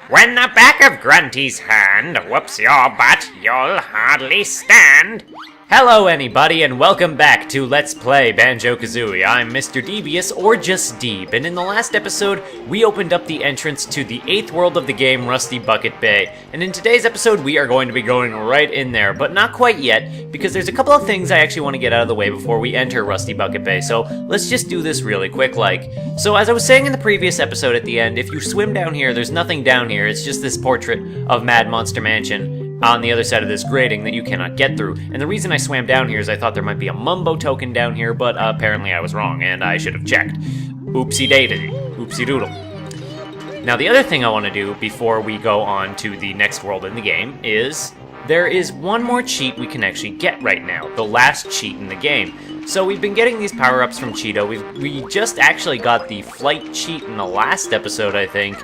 When the back of Grunty's hand whoops your butt, you'll hardly stand. Hello anybody and welcome back to Let's Play Banjo-Kazooie. I'm Mr. Devious, or just Deeb, and in the last episode, we opened up the entrance to the 8th world of the game, Rusty Bucket Bay. And in today's episode, we are going to be going right in there, but not quite yet, because there's a couple of things I actually want to get out of the way before we enter Rusty Bucket Bay, so let's just do this really quick like. So as I was saying in the previous episode at the end, if you swim down here, there's nothing down here, it's just this portrait of Mad Monster Mansion on the other side of this grating that you cannot get through. And the reason I swam down here is I thought there might be a Mumbo token down here, but apparently I was wrong, and I should have checked. Oopsie-daisy. Oopsie-doodle. Now the other thing I want to do before we go on to the next world in the game is there is one more cheat we can actually get right now, the last cheat in the game. So we've been getting these power-ups from Cheeto. We just actually got the flight cheat in the last episode, I think.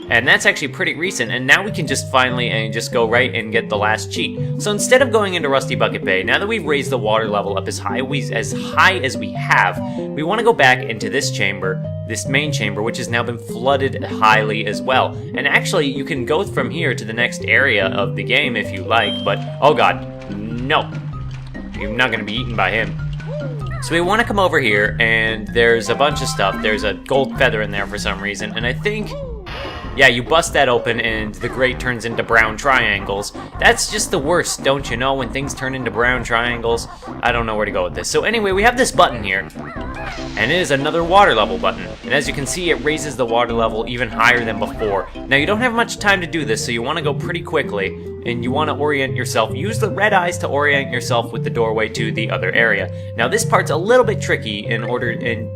And that's actually pretty recent, and now we can just finally just go right and get the last cheat. So instead of going into Rusty Bucket Bay, now that we've raised the water level up as high as we have, we want to go back into this chamber, this main chamber, which has now been flooded highly as well. And actually, you can go from here to the next area of the game if you like, but oh god, no. You're not going to be eaten by him. So we want to come over here, and there's a bunch of stuff. There's a gold feather in there for some reason, and I think... yeah, you bust that open and the grate turns into brown triangles. That's just the worst, don't you know, when things turn into brown triangles? I don't know where to go with this. So anyway, we have this button here, and it is another water level button. And as you can see, it raises the water level even higher than before. Now, you don't have much time to do this, so you want to go pretty quickly, and you want to orient yourself. Use the red eyes to orient yourself with the doorway to the other area. Now, this part's a little bit tricky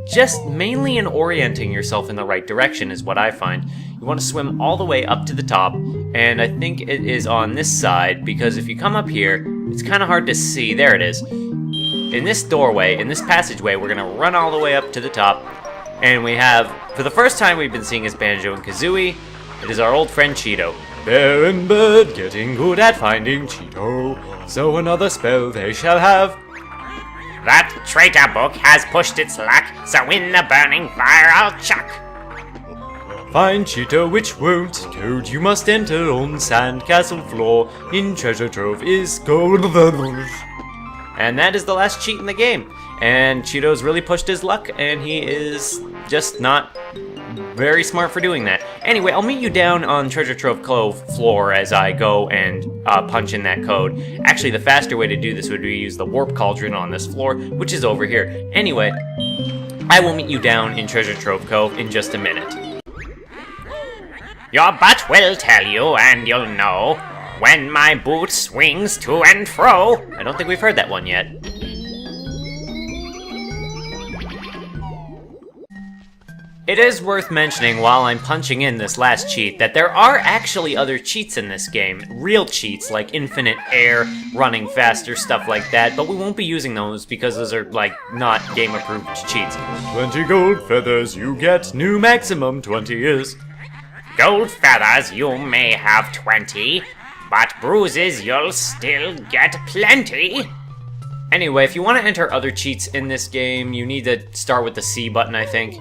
just mainly in orienting yourself in the right direction is what I find. You want to swim all the way up to the top, and I think it is on this side, because if you come up here, it's kind of hard to see. There it is. In this doorway, in this passageway, we're going to run all the way up to the top, and we have, for the first time we've been seeing as Banjo and Kazooie, it is our old friend Cheeto. Bear and bird getting good at finding Cheeto, so another spell they shall have. That traitor book has pushed its luck, so in the burning fire I'll chuck. Find Cheeto which won't code, you must enter on sandcastle floor, in treasure trove is gold. And that is the last cheat in the game. And Cheeto's really pushed his luck, and he is just not very smart for doing that. Anyway, I'll meet you down on Treasure Trove Cove floor as I go and punch in that code. Actually, the faster way to do this would be to use the warp cauldron on this floor, which is over here. Anyway, I will meet you down in Treasure Trove Cove in just a minute. Your butt will tell you, and you'll know, when my boot swings to and fro. I don't think we've heard that one yet. It is worth mentioning while I'm punching in this last cheat that there are actually other cheats in this game. Real cheats like infinite air, running faster, stuff like that, but we won't be using those because those are, like, not game-approved cheats. 20 gold feathers you get, new maximum 20 is. Gold feathers you may have 20, but bruises you'll still get plenty. Anyway, if you want to enter other cheats in this game, you need to start with the C button, I think.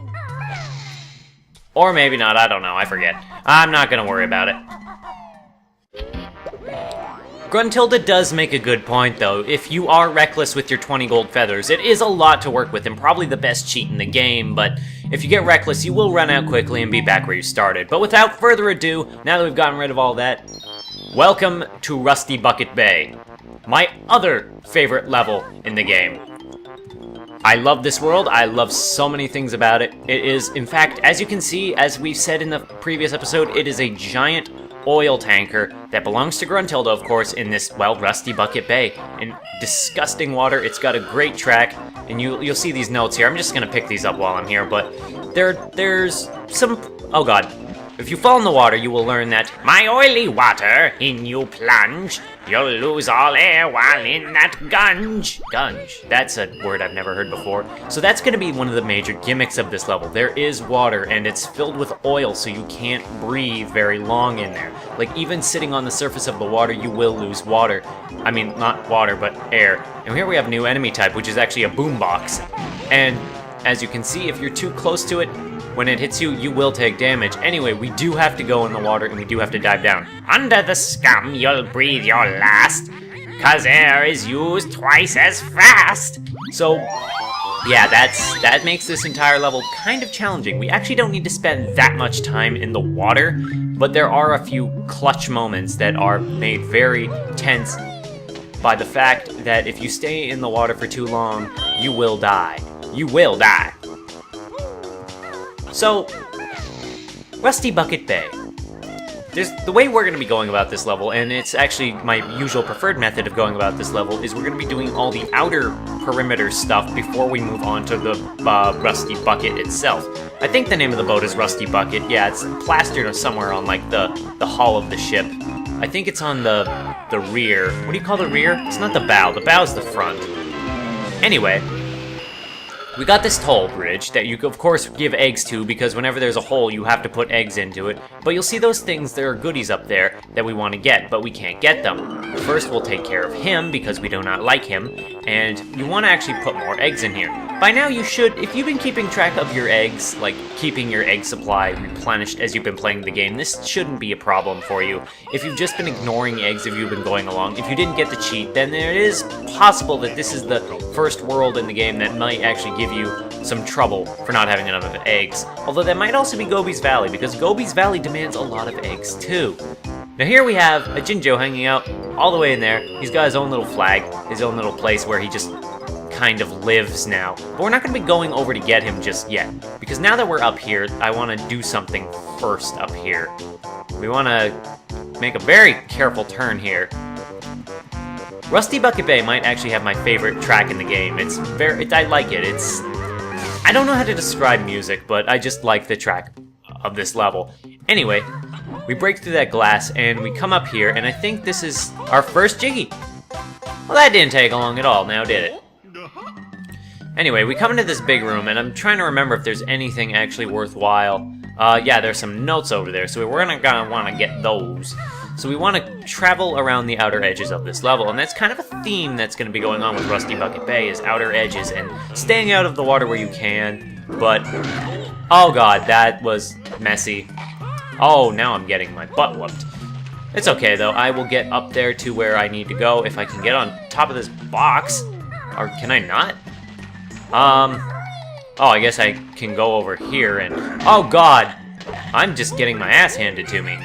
Or maybe not, I don't know, I forget. I'm not gonna worry about it. Gruntilda does make a good point, though. If you are reckless with your 20 gold feathers, it is a lot to work with and probably the best cheat in the game, but if you get reckless, you will run out quickly and be back where you started. But without further ado, now that we've gotten rid of all that, welcome to Rusty Bucket Bay, my other favorite level in the game. I love this world, I love so many things about it. It is, in fact, as you can see, as we said in the previous episode, it is a giant oil tanker that belongs to Gruntilda, of course, in this, well, Rusty Bucket Bay. In disgusting water, it's got a great track, and you'll see these notes here. I'm just gonna pick these up while I'm here, but there's some... oh god. If you fall in the water, you will learn that my oily water, in you plunge, you'll lose all air while in that gunge. Gunge. That's a word I've never heard before. So that's going to be one of the major gimmicks of this level. There is water, and it's filled with oil, so you can't breathe very long in there. Like, even sitting on the surface of the water, you will lose water. I mean, not water, but air. And here we have a new enemy type, which is actually a boombox. And as you can see, if you're too close to it, when it hits you, you will take damage. Anyway, we do have to go in the water and we do have to dive down. Under the scum, you'll breathe your last, 'cause air is used twice as fast. So, yeah, that makes this entire level kind of challenging. We actually don't need to spend that much time in the water, but there are a few clutch moments that are made very tense by the fact that if you stay in the water for too long, you will die. You will die. So, Rusty Bucket Bay. The way we're going to be going about this level, and it's actually my usual preferred method of going about this level, is we're going to be doing all the outer perimeter stuff before we move on to the Rusty Bucket itself. I think the name of the boat is Rusty Bucket. Yeah, it's plastered somewhere on like the hull of the ship. I think it's on the rear. What do you call the rear? It's not the bow. The bow's the front. Anyway, we got this toll bridge that you, of course, give eggs to, because whenever there's a hole, you have to put eggs into it. But you'll see those things, there are goodies up there that we want to get, but we can't get them. First, we'll take care of him, because we do not like him, and you want to actually put more eggs in here. By now, you should, if you've been keeping track of your eggs, like keeping your egg supply replenished as you've been playing the game, this shouldn't be a problem for you. If you've just been ignoring eggs, if you've been going along, if you didn't get the cheat, then it is possible that this is the first world in the game that might actually give you some trouble for not having enough of eggs. Although that might also be Gobi's Valley, because Gobi's Valley demands a lot of eggs too. Now here we have a Jinjo hanging out all the way in there. He's got his own little flag, his own little place where he just kind of lives now. But we're not going to be going over to get him just yet, because now that we're up here, I want to do something first up here. We want to make a very careful turn here. Rusty Bucket Bay might actually have my favorite track in the game. I like it. I don't know how to describe music, but I just like the track of this level. Anyway, we break through that glass and we come up here, and I think this is our first Jiggy. Well, that didn't take long at all, now did it? Anyway, we come into this big room, and I'm trying to remember if there's anything actually worthwhile. Yeah, there's some notes over there, so we're gonna want to get those. So we want to travel around the outer edges of this level, and that's kind of a theme that's going to be going on with Rusty Bucket Bay, is outer edges and staying out of the water where you can, but oh god, that was messy. Oh, now I'm getting my butt whooped. It's okay though, I will get up there to where I need to go if I can get on top of this box. Or can I not? Oh, I guess I can go over here and, oh god, I'm just getting my ass handed to me.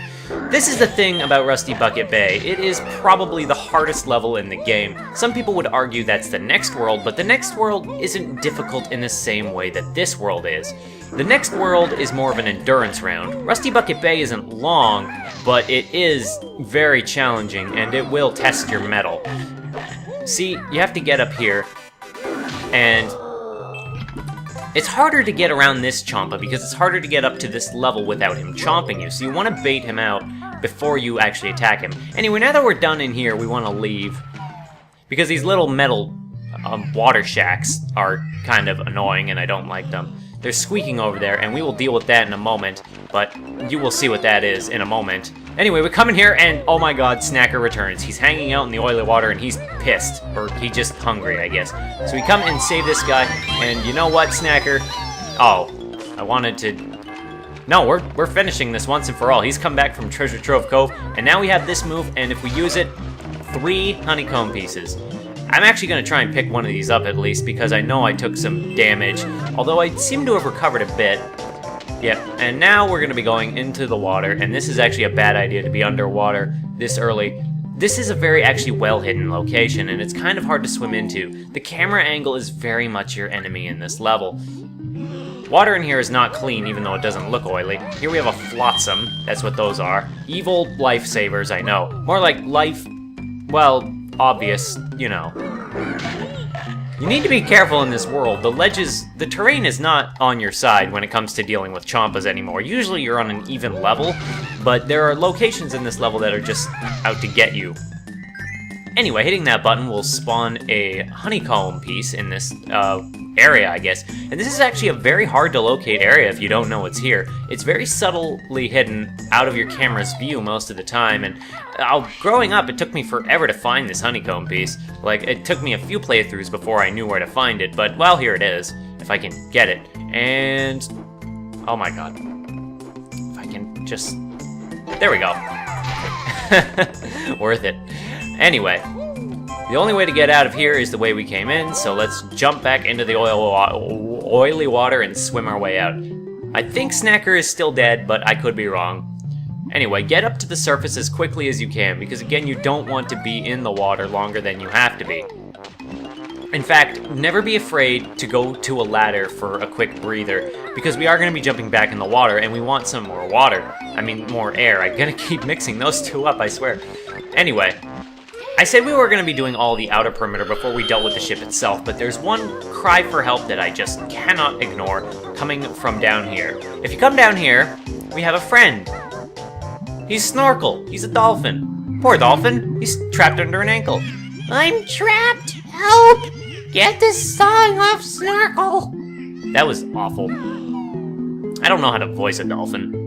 This is the thing about Rusty Bucket Bay. It is probably the hardest level in the game. Some people would argue that's the next world, but the next world isn't difficult in the same way that this world is. The next world is more of an endurance round. Rusty Bucket Bay isn't long, but it is very challenging, and it will test your mettle. See, you have to get up here, and it's harder to get around this Chompa because it's harder to get up to this level without him chomping you, so you want to bait him out before you actually attack him. Anyway, now that we're done in here, we want to leave, because these little metal water shacks are kind of annoying and I don't like them. They're squeaking over there, and we will deal with that in a moment, but you will see what that is in a moment. Anyway, we come in here, and oh my god, Snacker returns. He's hanging out in the oily water, and he's pissed. Or he's just hungry, I guess. So we come and save this guy, and you know what, Snacker? Oh, I wanted to... No, we're finishing this once and for all. He's come back from Treasure Trove Cove, and now we have this move, and if we use it, 3 honeycomb pieces. I'm actually going to try and pick one of these up at least, because I know I took some damage, although I seem to have recovered a bit. Yep, and now we're going to be going into the water, and this is actually a bad idea to be underwater this early. This is a very actually well-hidden location, and it's kind of hard to swim into. The camera angle is very much your enemy in this level. Water in here is not clean, even though it doesn't look oily. Here we have a flotsam, that's what those are. Evil lifesavers, I know. More like life, well, obvious, you know. You need to be careful in this world. The terrain is not on your side when it comes to dealing with Chompas anymore. Usually you're on an even level, but there are locations in this level that are just out to get you. Anyway, hitting that button will spawn a honeycomb piece in this area, I guess. And this is actually a very hard to locate area if you don't know it's here. It's very subtly hidden out of your camera's view most of the time, and growing up, it took me forever to find this honeycomb piece. Like, it took me a few playthroughs before I knew where to find it, but, well, here it is, if I can get it. And Oh my god. If I can just... There we go. Worth it. Anyway, the only way to get out of here is the way we came in, so let's jump back into the oily water and swim our way out. I think Snacker is still dead, but I could be wrong. Anyway, get up to the surface as quickly as you can, because again, you don't want to be in the water longer than you have to be. In fact, never be afraid to go to a ladder for a quick breather, because we are going to be jumping back in the water, and we want some more water. I mean, more air. I'm going to keep mixing those two up, I swear. Anyway, I said we were going to be doing all the outer perimeter before we dealt with the ship itself, but there's one cry for help that I just cannot ignore coming from down here. If you come down here, we have a friend. He's Snorkel. He's a dolphin. Poor dolphin. He's trapped under an ankle. I'm trapped! Help! Get this song off Snorkel! That was awful. I don't know how to voice a dolphin.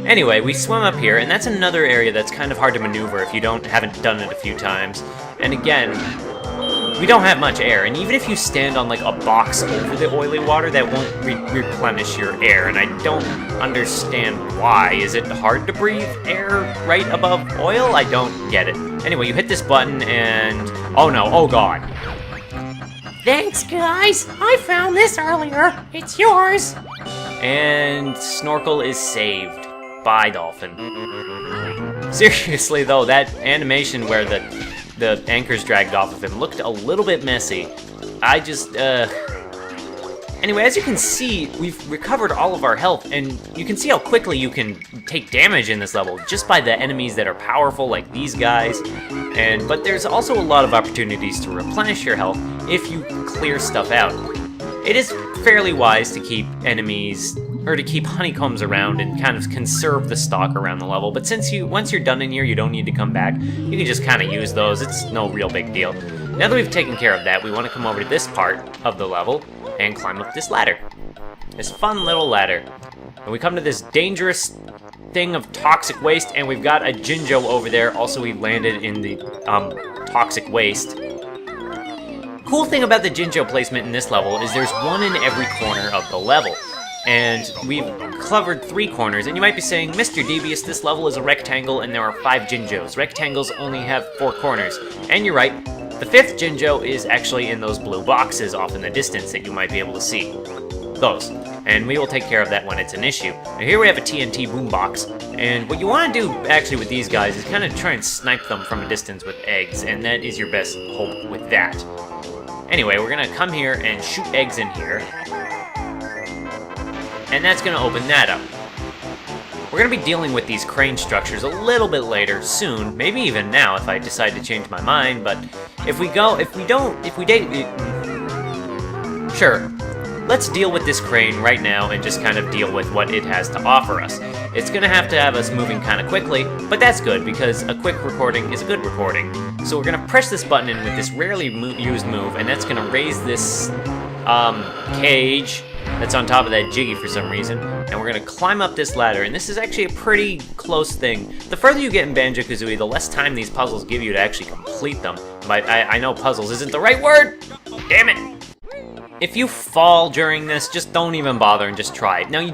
Anyway, we swim up here, and that's another area that's kind of hard to maneuver if you haven't done it a few times. And again, we don't have much air, and even if you stand on like a box over the oily water, that won't replenish your air, and I don't understand why. Is it hard to breathe air right above oil? I don't get it. Anyway, you hit this button, and... oh no, oh god. Thanks, guys! I found this earlier. It's yours! And Snorkel is saved by Dolphin. Seriously though, that animation where the anchor's dragged off of him looked a little bit messy. I just, Anyway, as you can see, we've recovered all of our health, and you can see how quickly you can take damage in this level just by the enemies that are powerful, like these guys. But there's also a lot of opportunities to replenish your health if you clear stuff out. It is fairly wise to keep enemies, or to keep honeycombs around and kind of conserve the stock around the level, but since once you're done in here, you don't need to come back. You can just kind of use those. It's no real big deal. Now that we've taken care of that, we want to come over to this part of the level and climb up this ladder. This fun little ladder. And we come to this dangerous thing of toxic waste, and we've got a Jinjo over there. Also, we landed in the toxic waste. Cool thing about the Jinjo placement in this level is there's one in every corner of the level. And we've covered 3 corners, and you might be saying, Mr. Devious, this level is a rectangle and there are 5 Jinjos. Rectangles only have 4 corners. And you're right, the 5th Jinjo is actually in those blue boxes off in the distance that you might be able to see. Those. And we will take care of that when it's an issue. Now here we have a TNT boombox, and what you want to do actually with these guys is kind of try and snipe them from a distance with eggs, and that is your best hope with that. Anyway, we're going to come here and shoot eggs in here. And that's going to open that up. We're going to be dealing with these crane structures a little bit later, soon, maybe even now if I decide to change my mind, but sure, let's deal with this crane right now and just kind of deal with what it has to offer us. It's going to have us moving kind of quickly, but that's good because a quick recording is a good recording. So we're going to press this button in with this rarely used move, and that's going to raise this cage that's on top of that Jiggy for some reason, and we're going to climb up this ladder, and this is actually a pretty close thing. The further you get in Banjo-Kazooie, the less time these puzzles give you to actually complete them. But I know puzzles isn't the right word! Damn it! If you fall during this, just don't even bother and just try it. Now, you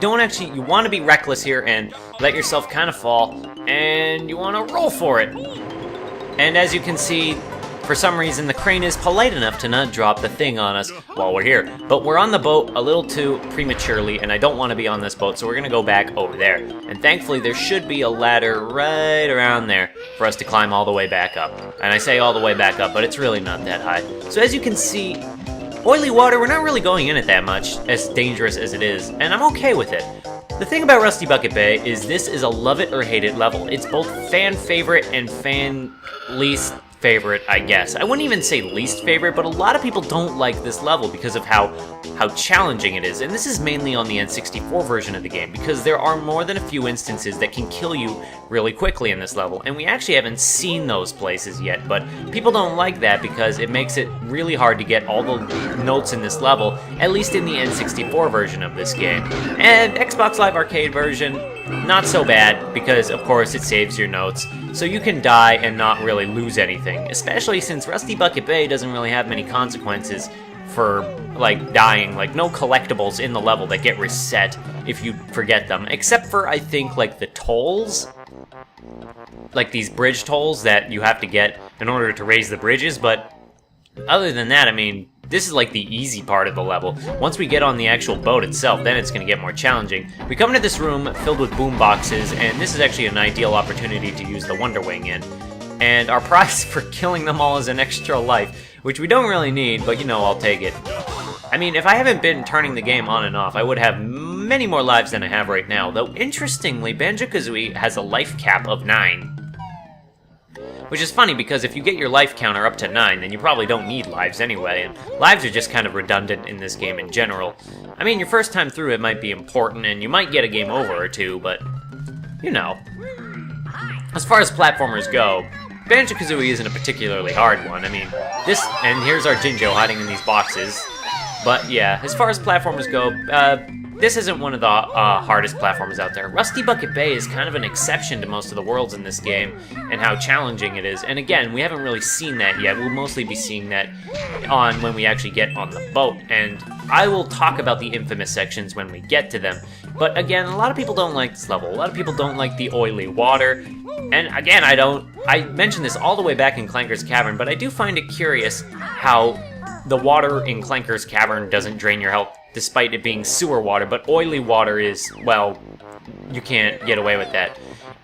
want to be reckless here and let yourself kind of fall, and you want to roll for it. And as you can see, for some reason, the crane is polite enough to not drop the thing on us while we're here. But we're on the boat a little too prematurely, and I don't want to be on this boat, so we're going to go back over there. And thankfully, there should be a ladder right around there for us to climb all the way back up. And I say all the way back up, but it's really not that high. So as you can see, oily water, we're not really going in it that much, as dangerous as it is, and I'm okay with it. The thing about Rusty Bucket Bay is this is a love it or hate it level. It's both fan favorite and fan least favorite, I guess. I wouldn't even say least favorite, but a lot of people don't like this level because of how challenging it is. And this is mainly on the N64 version of the game, because there are more than a few instances that can kill you really quickly in this level. And we actually haven't seen those places yet, but people don't like that because it makes it really hard to get all the notes in this level, at least in the N64 version of this game. And Xbox Live Arcade version, not so bad, because of course it saves your notes, so you can die and not really lose anything, especially since Rusty Bucket Bay doesn't really have many consequences for, like, dying. Like, no collectibles in the level that get reset if you forget them. Except for, I think, like, the tolls. Like, these bridge tolls that you have to get in order to raise the bridges, but other than that, I mean, this is like the easy part of the level. Once we get on the actual boat itself, then it's going to get more challenging. We come into this room filled with boom boxes, and this is actually an ideal opportunity to use the Wonder Wing in. And our prize for killing them all is an extra life, which we don't really need, but you know, I'll take it. I mean, if I haven't been turning the game on and off, I would have many more lives than I have right now, though interestingly, Banjo-Kazooie has a life cap of 9. Which is funny, because if you get your life counter up to 9, then you probably don't need lives anyway, and lives are just kind of redundant in this game in general. I mean, your first time through it might be important, and you might get a game over or two, but, you know. As far as platformers go, Banjo-Kazooie isn't a particularly hard one. I mean, this, and here's our Jinjo hiding in these boxes. But yeah, as far as platformers go, this isn't one of the hardest platforms out there. Rusty Bucket Bay is kind of an exception to most of the worlds in this game, and how challenging it is. And again, we haven't really seen that yet. We'll mostly be seeing that when we actually get on the boat. And I will talk about the infamous sections when we get to them. But again, a lot of people don't like this level. A lot of people don't like the oily water. And again, I mentioned this all the way back in Clanker's Cavern, but I do find it curious how the water in Clanker's Cavern doesn't drain your health, despite it being sewer water, but oily water is, well, you can't get away with that.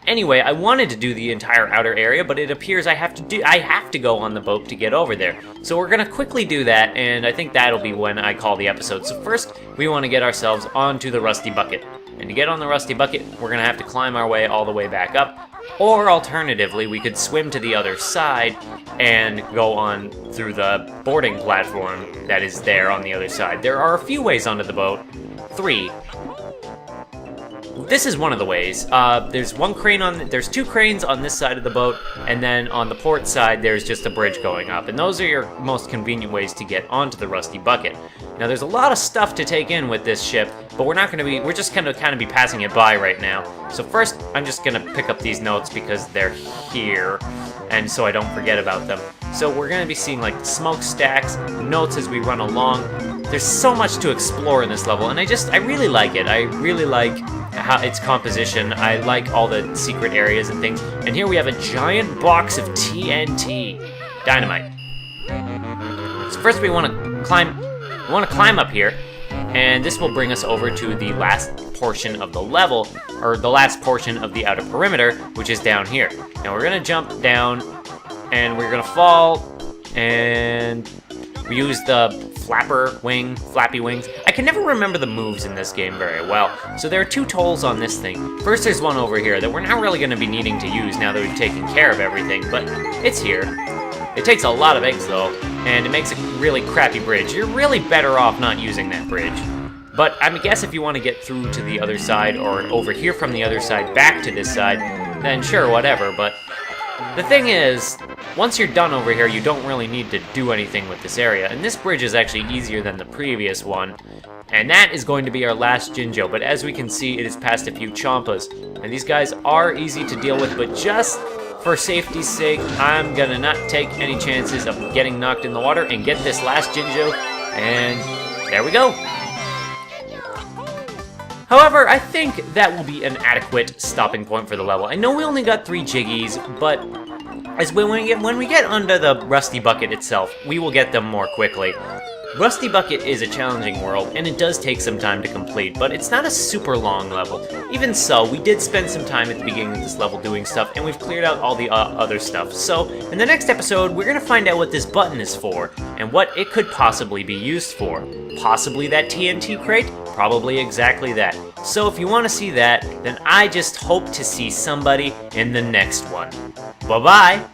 Anyway, I wanted to do the entire outer area, but it appears I have to go on the boat to get over there. So we're gonna quickly do that, and I think that'll be when I call the episode. So first, we want to get ourselves onto the Rusty Bucket. And to get on the Rusty Bucket, we're gonna have to climb our way all the way back up. Or alternatively, we could swim to the other side and go on through the boarding platform that is there on the other side. There are a few ways onto the boat. 3. This is one of the ways. There's two cranes on this side of the boat, and then on the port side, there's just a bridge going up. And those are your most convenient ways to get onto the Rusty Bucket. Now, there's a lot of stuff to take in with this ship, but we're just gonna kind of be passing it by right now. So first, I'm just gonna pick up these notes because they're here, and so I don't forget about them. So we're gonna be seeing like smokestacks, notes as we run along. There's so much to explore in this level, and I really like it. I really like how its composition. I like all the secret areas and things. And here we have a giant box of TNT dynamite. So first we want to climb up here, and this will bring us over to the last portion of the level, or the last portion of the outer perimeter, which is down here. Now we're gonna jump down, and we're gonna fall, and we use the flappy wings. I can never remember the moves in this game very well. So there are 2 tolls on this thing. First, there's one over here that we're not really going to be needing to use now that we've taken care of everything, but it's here. It takes a lot of eggs though, and it makes a really crappy bridge. You're really better off not using that bridge. But I guess if you want to get through to the other side, or over here from the other side back to this side, then sure, whatever, but the thing is, once you're done over here, you don't really need to do anything with this area. And this bridge is actually easier than the previous one. And that is going to be our last Jinjo. But as we can see, it is past a few Chompas. And these guys are easy to deal with, but just for safety's sake, I'm gonna not take any chances of getting knocked in the water and get this last Jinjo. And there we go. However, I think that will be an adequate stopping point for the level. I know we only got 3 Jiggies, but when we get under the Rusty Bucket itself, we will get them more quickly. Rusty Bucket is a challenging world, and it does take some time to complete, but it's not a super long level. Even so, we did spend some time at the beginning of this level doing stuff, and we've cleared out all the other stuff. So, in the next episode, we're gonna find out what this button is for, and what it could possibly be used for. Possibly that TNT crate? Probably exactly that. So if you want to see that, then I just hope to see somebody in the next one. Bye-bye!